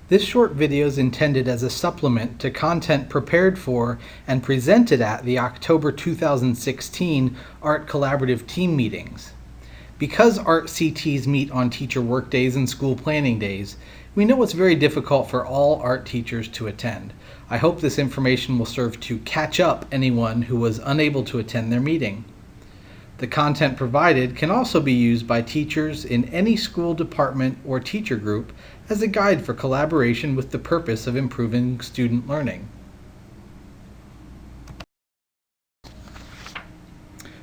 This short video is intended as a supplement to content prepared for and presented at the October 2016 Art Collaborative Team Meetings. Because Art CTs meet on teacher work days and school planning days, we know it's very difficult for all art teachers to attend. I hope this information will serve to catch up anyone who was unable to attend their meeting. The content provided can also be used by teachers in any school department or teacher group as a guide for collaboration with the purpose of improving student learning.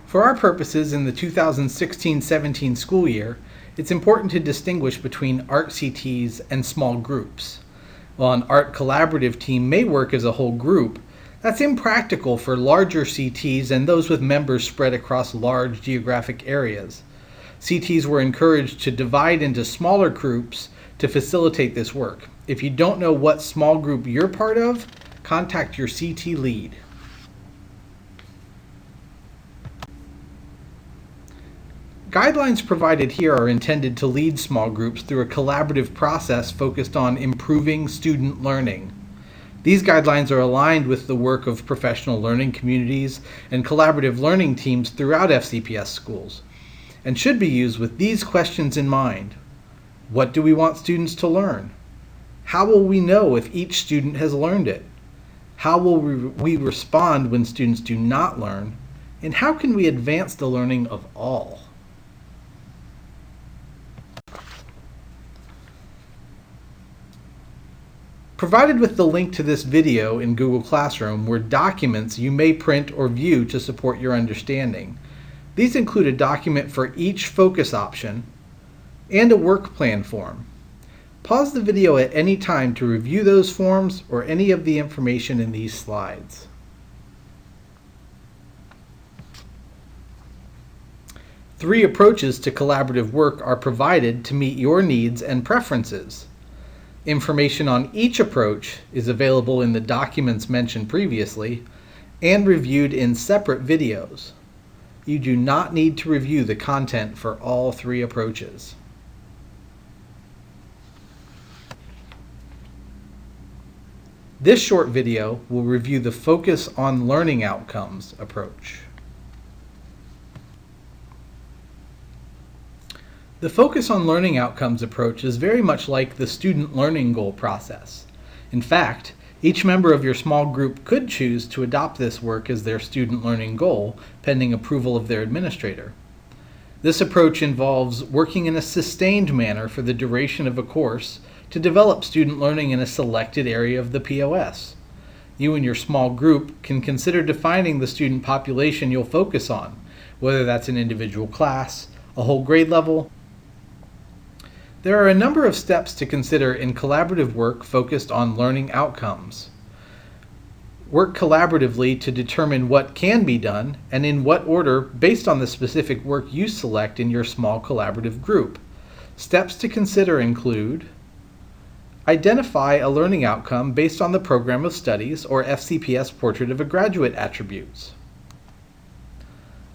For our purposes in the 2016-17 school year, it's important to distinguish between art CTs and small groups. While an art collaborative team may work as a whole group, that's impractical for larger CTs and those with members spread across large geographic areas. CTs were encouraged to divide into smaller groups to facilitate this work. If you don't know what small group you're part of, contact your CT lead. Guidelines provided here are intended to lead small groups through a collaborative process focused on improving student learning. These guidelines are aligned with the work of professional learning communities and collaborative learning teams throughout FCPS schools, and should be used with these questions in mind. What do we want students to learn? How will we know if each student has learned it? How will we respond when students do not learn? And how can we advance the learning of all? Provided with the link to this video in Google Classroom were documents you may print or view to support your understanding. These include a document for each focus option and a work plan form. Pause the video at any time to review those forms or any of the information in these slides. Three approaches to collaborative work are provided to meet your needs and preferences. Information on each approach is available in the documents mentioned previously and reviewed in separate videos. You do not need to review the content for all three approaches. This short video will review the Focus on Learning Outcomes approach. The Focus on Learning Outcomes approach is very much like the student learning goal process. In fact, each member of your small group could choose to adopt this work as their student learning goal, pending approval of their administrator. This approach involves working in a sustained manner for the duration of a course to develop student learning in a selected area of the POS. You and your small group can consider defining the student population you'll focus on, whether that's an individual class, a whole grade level. There are a number of steps to consider in collaborative work focused on learning outcomes. Work collaboratively to determine what can be done and in what order based on the specific work you select in your small collaborative group. Steps to consider include: identify a learning outcome based on the Program of Studies or FCPS Portrait of a Graduate attributes.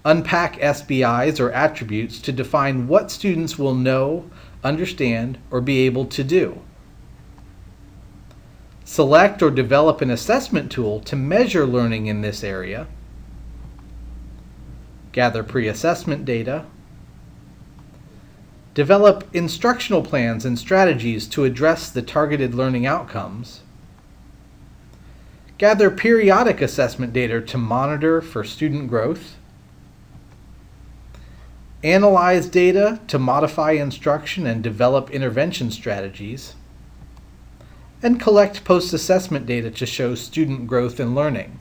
Unpack SBIs or attributes to define what students will know, understand, or be able to do. Select or develop an assessment tool to measure learning in this area. Gather pre-assessment data. Develop instructional plans and strategies to address the targeted learning outcomes. Gather periodic assessment data to monitor for student growth. Analyze data to modify instruction and develop intervention strategies. And collect post-assessment data to show student growth and learning.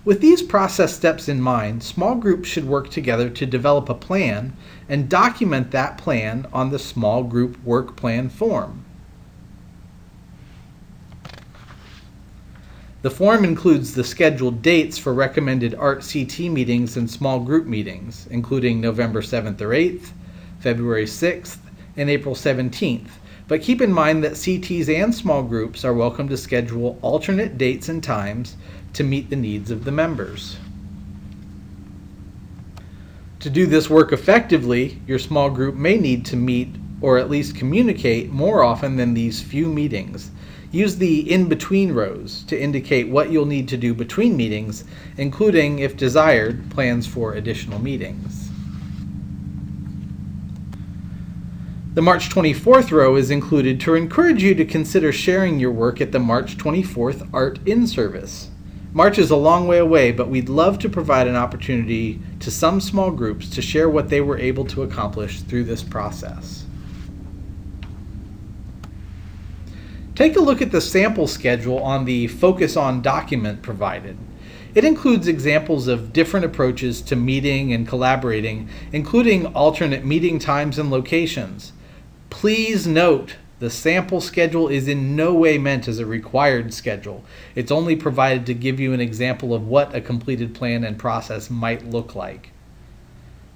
With these process steps in mind, small groups should work together to develop a plan and document that plan on the small group work plan form. The form includes the scheduled dates for recommended Art CT meetings and small group meetings, including November 7th or 8th, February 6th, and April 17th. But keep in mind that CTs and small groups are welcome to schedule alternate dates and times to meet the needs of the members. To do this work effectively, your small group may need to meet or at least communicate more often than these few meetings. Use the in-between rows to indicate what you'll need to do between meetings, including, if desired, plans for additional meetings. The March 24th row is included to encourage you to consider sharing your work at the March 24th Art In-Service. March is a long way away, but we'd love to provide an opportunity to some small groups to share what they were able to accomplish through this process. Take a look at the sample schedule on the Focus On document provided. It includes examples of different approaches to meeting and collaborating, including alternate meeting times and locations. Please note, the sample schedule is in no way meant as a required schedule. It's only provided to give you an example of what a completed plan and process might look like.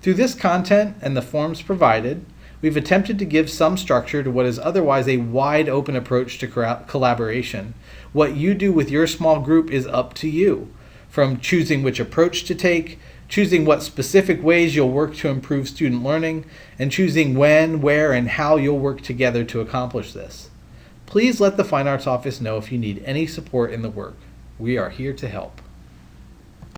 Through this content and the forms provided, we've attempted to give some structure to what is otherwise a wide open approach to collaboration. What you do with your small group is up to you, from choosing which approach to take, choosing what specific ways you'll work to improve student learning, and choosing when, where, and how you'll work together to accomplish this. Please let the Fine Arts Office know if you need any support in the work. We are here to help.